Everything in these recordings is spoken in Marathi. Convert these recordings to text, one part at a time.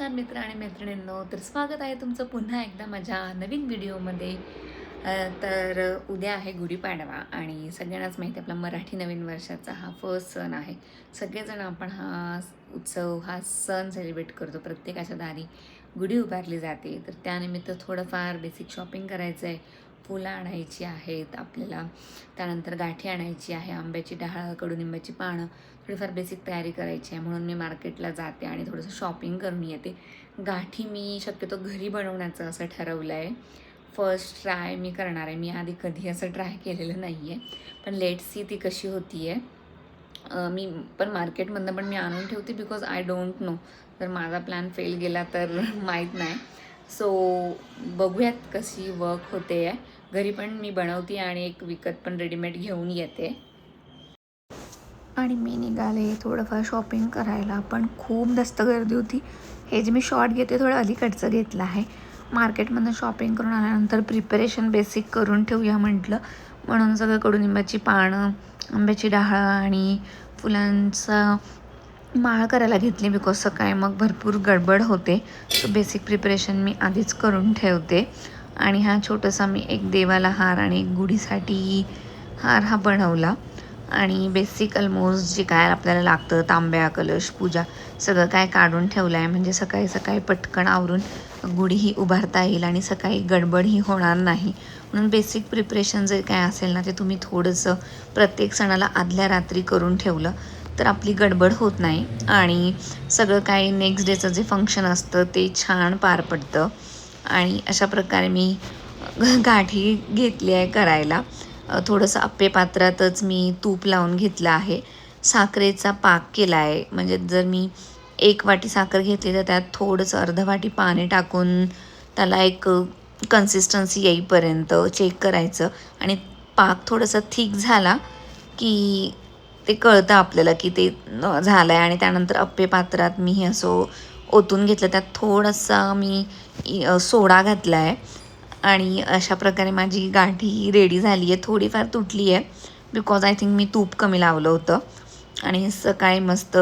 नमस्कार मित्र आणि मैत्रिणींनो, तर स्वागत आहे तुमचं पुन्हा एकदा माझ्या नवीन व्हिडिओमध्ये. तर उद्या आहे गुढीपाडवा आणि सगळ्यांनाच माहिती आहे आपला मराठी नवीन वर्षाचा हा फर्स्ट सण आहे. सगळेजण आपण हा सण सेलिब्रेट करतो. प्रत्येकाच्या दारी गुढी उभारली जाते. तर त्यानिमित्त थोडंफार बेसिक शॉपिंग करायचं आहे. फुलं आणायची आहेत आपल्याला, त्यानंतर गाठी आणायची आहे, आंब्याची डाळ, कडुनिंबाची पानं, थोडीफार बेसिक तयारी करायची आहे. म्हणून मी मार्केटला जाते आणि थोडंसं शॉपिंग करून येते. गाठी मी शक्यतो घरी बनवण्याचं असं ठरवलं आहे. फर्स्ट ट्राय मी करणार आहे. मी आधी कधी असं ट्राय केलेलं नाही आहे, पण लेट सी ती कशी होती आहे. मी पण मार्केटमधनं पण मी आणून ठेवते बिकॉज आय डोंट नो, तर माझा प्लॅन फेल गेला तर माहीत नाही. सो बघूयात कशी वर्क होते आहे. घरी पण मी बनवते आणि एक विकत पण रेडीमेड घेऊन येते. आणि मी निघाले थोडंफार शॉपिंग करायला, पण खूप जास्त गर्दी होती. हे जे मी शॉर्ट घेते थोडं अलीकडचं घेतलं आहे. मार्केटमधून शॉपिंग करून आल्यानंतर प्रिपरेशन बेसिक करून ठेवूया म्हटलं, म्हणून सगळं कडुनिंबाची पानं, आंब्याची डाळ आणि फुलांचा माळ करायला घेतली बिकॉज सकाळी मग भरपूर गडबड होते. सो बेसिक प्रिपरेशन मी आधीच करून ठेवते. आणि हा छोटासा मी एक देवाला हार आणि एक गुढीसाठी हार हा बनवला. आणि बेसिक ऑलमोस्ट जे काय आपल्याला लागतं, तांब्या, कलश, पूजा, सगळं काय काढून ठेवलं आहे. म्हणजे सकाळी सकाळी पटकन आवरून गुढीही उभारता येईल आणि सकाळी गडबडही होणार नाही. म्हणून बेसिक प्रिपरेशन जे काय असेल ना, ते तुम्ही थोडंसं प्रत्येक सणाला आदल्या रात्री करून ठेवलं तर आपली गडबड होत नाही आणि सगळं काही नेक्स्ट डेचं जे फंक्शन असतं ते छान पार पडतं. आणि अशा प्रकारे मी गाठी घेतली आहे करायला. थोडंसं आप्पे पात्रातच मी तूप लावून घेतलं आहे. साखरेचा पाक केला आहे. म्हणजे जर मी 1 वाटी साखर घेतली तर त्यात थोडंसं अर्धा वाटी पाणी टाकून त्याला एक कन्सिस्टन्सी येईपर्यंत चेक करायचं. आणि पाक थोडंसं थिक झाला की ते कळतं आपल्याला की ते झालं आहे. आणि त्यानंतर आप्पे पात्रात मी हे असं ओतून घेतलं. त्यात थोडासा मी सोडा घातला आहे आणि अशा प्रकारे माझी गाठी रेडी झाली आहे. थोडीफार तुटली आहे बिकॉज आय थिंक मी तूप कमी लावलं होतं. आणि सकाळी मस्त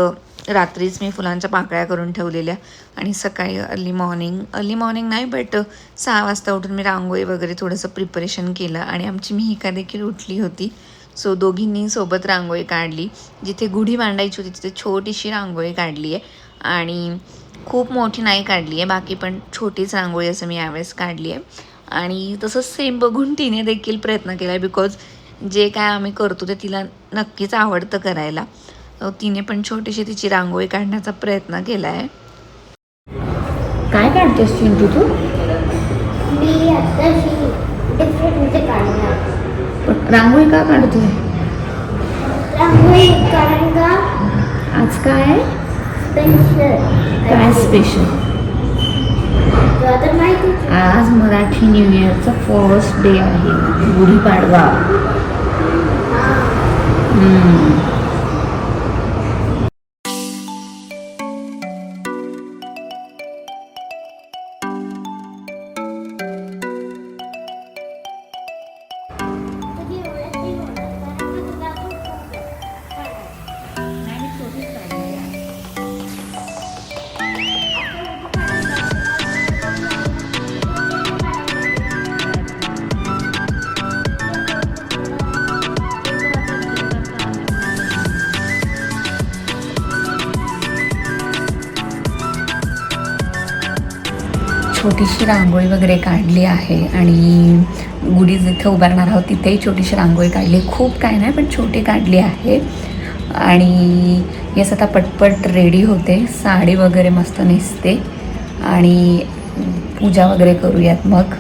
रात्रीच मी फुलांच्या पाकळ्या करून ठेवलेल्या आणि सकाळी अर्ली मॉर्निंग नाही बट 6 वाजता उठून मी रांगोळी वगैरे थोडंसं प्रिपरेशन केलं. आणि आमची मिहिका देखील उठली होती. सो दोघींनी सोबत रांगोळी काढली. जिथे गुढी मांडायची होती तिथे छोटीशी रांगोळी काढली आहे आणि खूप मोठी नाही काढली आहे, बाकी पण छोटीच रांगोळी असं मी यावेळेस काढली आहे. आणि तसंच सेम बघून तिने देखील प्रयत्न केला आहे बिकॉज जे काय आम्ही करतो ते तिला नक्कीच आवडतं करायला. तिने पण छोटीशी तिची रांगोळी काढण्याचा प्रयत्न केला आहे. काय काढतोस चिंटू तू? मी आताशी डिफरंट काढणार. रांगोळी का काढतोय? रांगोळी कारण का आज काय स्पेशल. काय स्पेशल? तर माहिती आज मराठी न्यू इयरचा फर्स्ट डे आहे, गुढीपाडवा. छोटीशी रांगोळी वगैरे काढली आहे आणि गुढी जिथे उभारणार आहोत तिथेही छोटीशी रांगोळी काढली. खूप काय नाही पण छोटी काढली आहे. आणि येस आता पटपट रेडी होते, साडी वगैरे मस्त नेसते आणि पूजा वगैरे करूयात मग.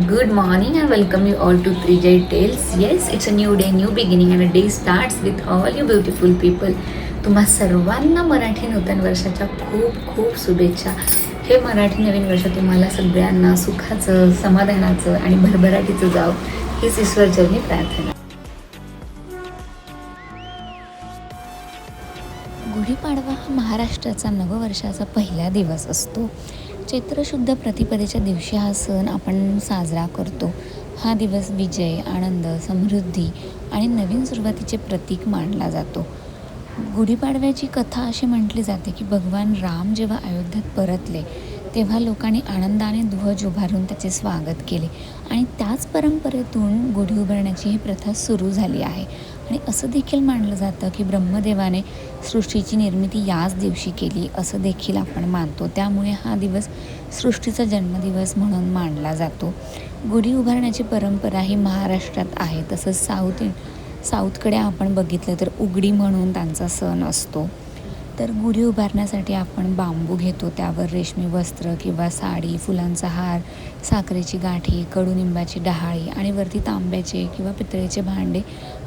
Good morning and welcome you all to Trijay tales. Yes, it's a new day, new beginning and a day starts with all you beautiful people. तुम्हा सर्वांना मराठी नूतन वर्षाच्या खूप खूप शुभेच्छा. हे मराठी नवीन वर्ष तुम्हाला सगळ्यांना सुखाचं, समाधानाचं आणि भरभराटीचं जावं हीच ईश्वरचरणी प्रार्थना. गुढीपाडवा हा महाराष्ट्राचा नववर्षाचा पहिला दिवस असतो. चैत्र शुद्ध प्रतिपदेच्या दिवशी हा सण आपण साजरा करतो. हा दिवस विजय, आनंद, समृद्धी आणि नवीन सुरुवातीचे प्रतीक मानला जातो. गुढीपाडव्याची कथा अशी म्हटली जाते की भगवान राम जेव्हा अयोध्येत परतले तेव्हा लोकांनी आनंदाने ध्वज उभारून त्याचे स्वागत केले आणि त्याच परंपरेतून गुढी उभारण्याची ही प्रथा सुरू झाली आहे. आणि असं देखील मानलं जातं की ब्रह्मदेवाने सृष्टीची निर्मिती याच दिवशी केली असं देखील आपण मानतो. त्यामुळे हा दिवस सृष्टीचा जन्मदिवस म्हणून मानला जातो. गुढी उभारण्याची परंपरा ही महाराष्ट्रात आहे. तसंच साऊथकडे आपण बघितलं तर उगडी म्हणून त्यांचा सण असतो. तर गुढी उभारण्यासाठी आपण बांबू घेतो, त्यावर रेशमी वस्त्र किंवा साडी, फुलांचा हार, साखरेची गाठी, कडुनिंबाची डहाळी आणि वरती तांब्याचे किंवा पितळेचे भांडे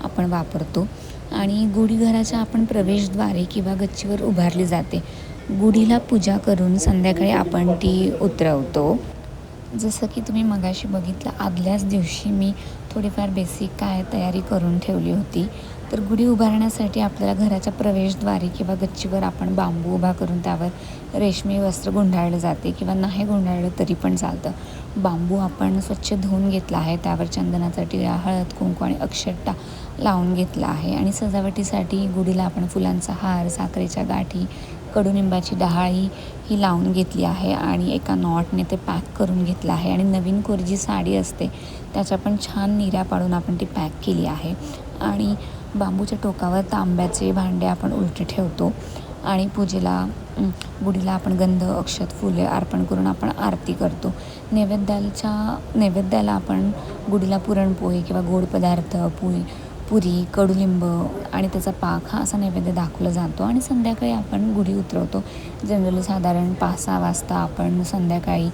आपण वापरतो. आणि गुढी घराच्या आपण प्रवेशद्वारे किंवा गच्चीवर उभारली जाते. गुढीला पूजा करून संध्याकाळी आपण ती उतरवतो. जसं की तुम्ही मगाशी बघितलं, आदल्याच दिवशी मी थोडीफार बेसिक तयारी करून ठेवली होती. तर गुढी उभारण्यासाठी आपल्याला घराच्या प्रवेशद्वारी किंवा गच्चीवर आपण बांबू उभा करून त्यावर रेशमी वस्त्र गुंडाळलं जाते किंवा नाही गुंडाळलं तरी पण चालतं. बांबू आपण स्वच्छ धुवून घेतला आहे, त्यावर चंदनाचा टिळा, हळद, कुंकू आणि अक्षता लावून घेतला आहे. आणि सजावटीसाठी गुढीला आपण फुलांचा हार, साखरेच्या गाठी, कडुनिंबाची डहाळी ही लावून घेतली आहे आणि एका नॉटने ते पॅक करून घेतलं आहे. आणि नवीन कोरी जी साडी असते त्याच्या पण छान निऱ्या पाडून आपण ती पॅक केली आहे. आणि बांबूच्या टोकावर तांब्याचे भांडे आपण उलटे ठेवतो आणि गुढीला आपण गंध, अक्षत, फुले अर्पण करून आपण आरती करतो. नैवेद्याला आपण गुढीला पुरणपोळी किंवा गोड पदार्थ, पुरी, कडुलिंब आणि त्याचा पाक हा असा नैवेद्य दाखवला जातो. आणि संध्याकाळी आपण गुढी उतरवतो. जनरली साधारण 5-6 वाजता आपण संध्याकाळी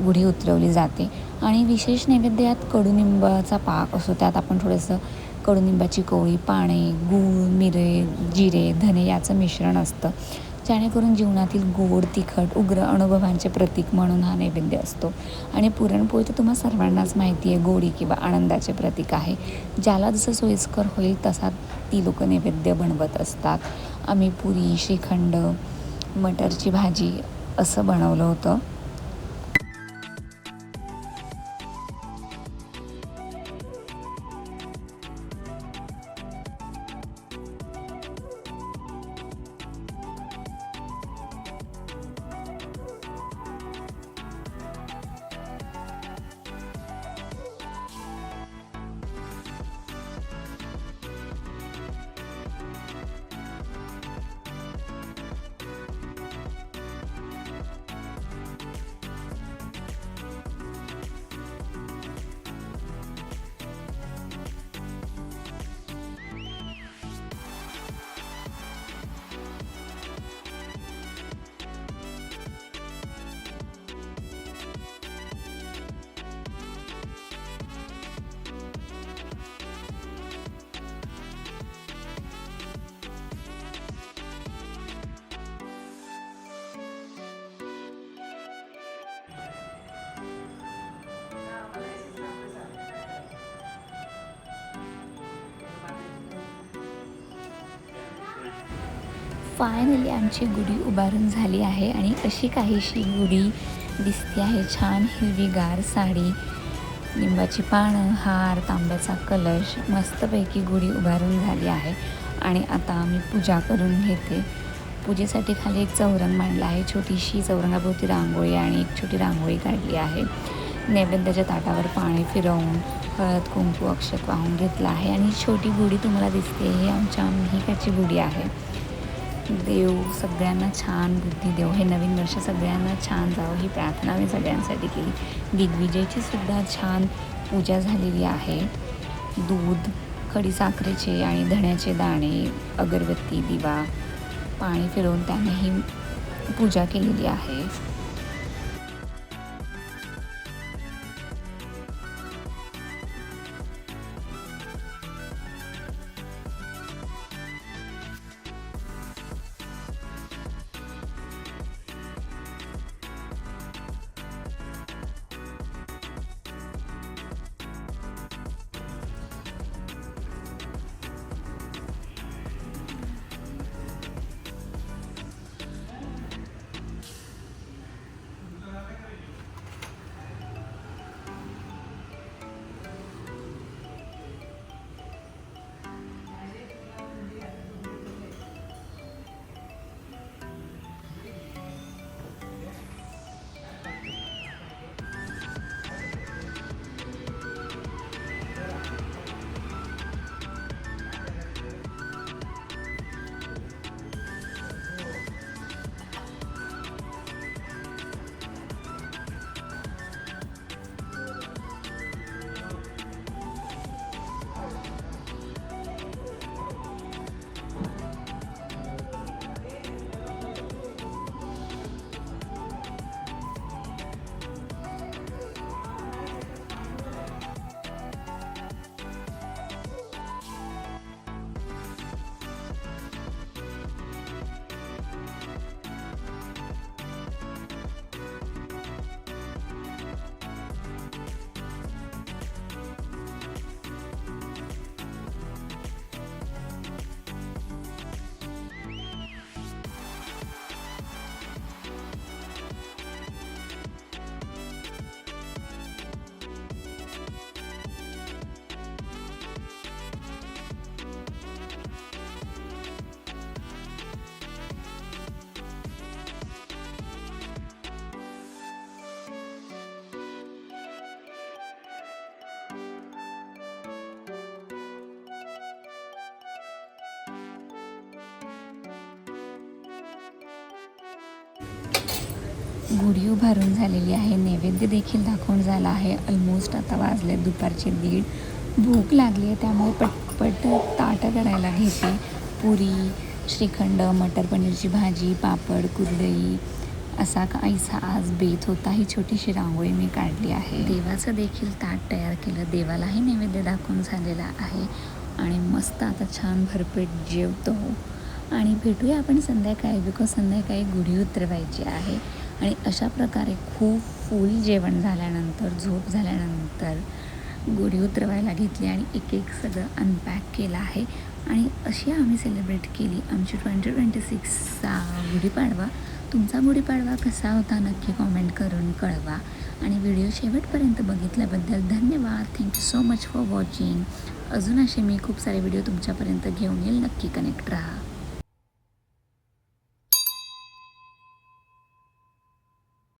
गुढी उतरवली जाते. आणि विशेष नैवेद्यात कडुनिंबाचा पाक असतो. त्यात आपण थोडंसं कडुनिंबाची कोवळी, पाने, गूळ, मिरे, जिरे, धने याचं मिश्रण असतं, जेणेकरून जीवनातील गोड, तिखट, उग्र अनुभवांचे प्रतीक म्हणून हा नैवेद्य असतो. आणि पुरणपोळी तर तुम्हा सर्वांनाच माहिती आहे, गोडी किंवा आनंदाचे प्रतीक आहे. ज्याला जसं सोयीस्कर होईल तसा ती लोक नैवेद्य बनवत असतात. आम्ही पुरी, श्रीखंड, मटरची भाजी असं बनवलं होतं. फायनली आमची गुढी उभारून झाली आहे आणि अशी काहीशी गुढी दिसते आहे. छान हिरवीगार साडी, लिंबाची पानं, हार, तांब्याचा कलश, मस्तपैकी गुढी उभारून झाली आहे. आणि आता मी पूजा करून घेते. पूजेसाठी खाली एक चौरंग मांडला आहे, छोटीशी चौरंगाभोवती रांगोळी आणि एक छोटी रांगोळी काढली आहे. नैवेद्याच्या ताटावर पाणी फिरवून हळद, कुंकू, अक्षत वाहून घेतलं आहे. आणि छोटी गुढी तुम्हाला दिसते ही आमच्या मिहिकाची गुढी आहे. देव सगळ्यांना छान बुद्धी देव, हे नवीन वर्ष सगळ्यांना छान जावं ही प्रार्थना मी सगळ्यांसाठी केली. दिग्विजयची सुद्धा छान पूजा झालेली आहे. दूध, खडीसाखरेचे आणि धण्याचे दाणे, अगरबत्ती, दिवा, पाणी फिरवून त्यानेही पूजा केलेली आहे. गुढी उभारून झालेली आहे, नैवेद्य देखील दाखवून झाला आहे. ऑलमोस्ट आता वाजले दुपारचे 1:30. भूक लागली आहे त्यामुळे पटपट ताटं करायला घेते. पुरी, श्रीखंड, मटर पनीरची भाजी, पापड, कुरडई असा काहीसा आज बेत होता. ही छोटीशी रांगोळी मी काढली आहे. देवाचं देखील ताट तयार केलं, देवालाही नैवेद्य दाखवून झालेला आहे आणि मस्त आता छान भरपेट जेवतो. आणि भेटूया आपण संध्याकाळी, बिकॉज संध्याकाळी गुढी उतरवायची आहे. आणि अशा प्रकारे खूप फुल जेवण झाल्यानंतर, झोप झाल्यानंतर गुढी उतरवायला घेतली आणि एक एक सगळं अनपॅक केलं आहे. आणि अशी आम्ही सेलिब्रेट केली आमची 2026चा गुढीपाडवा. तुमचा गुढीपाडवा कसा होता नक्की कॉमेंट करून कळवा. आणि व्हिडिओ शेवटपर्यंत बघितल्याबद्दल धन्यवाद. Thank you so much for watching. अजून असे मी खूप सारे व्हिडिओ तुमच्यापर्यंत घेऊन येईल. नक्की कनेक्ट राहा.